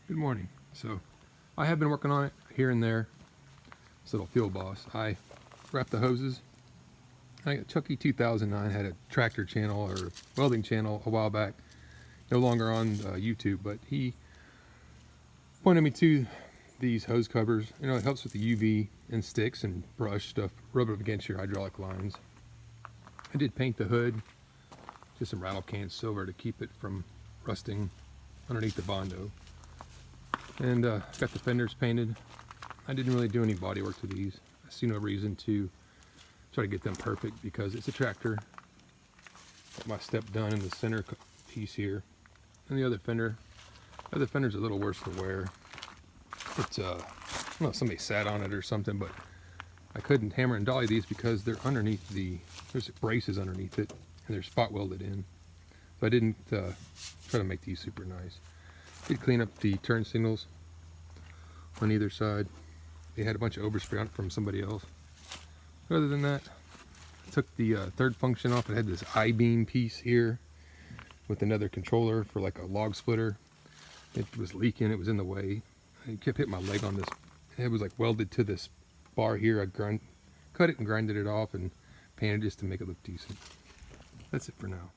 Good morning. So I have been working on it here and there. This little field boss. I wrapped the hoses. Chucky 2009 had a tractor channel or welding channel a while back. No longer on YouTube, but he pointed me to these hose covers. You know, it helps with the UV and sticks and brush stuff. Rub it up against your hydraulic lines. I did paint the hood, just some rattle can silver to keep it from rusting underneath the Bondo. And got the fenders painted. I didn't really do any body work to these. I see no reason to try to get them perfect because it's a tractor. Got my step done in the center piece here. And the other fender's a little worse to wear. It's I don't know if somebody sat on it or something, but I couldn't hammer and dolly these because they're underneath there's braces underneath it and they're spot welded in. So I didn't try to make these super nice. Did clean up the turn signals on either side. They had a bunch of overspray on it from somebody else. Other than that, I took the third function off. It had this I-beam piece here with another controller for like a log splitter. It was leaking, it was in the way. I kept hitting my leg on this. It was like welded to this bar here. I cut it and grinded it off and painted just to make it look decent. That's it for now.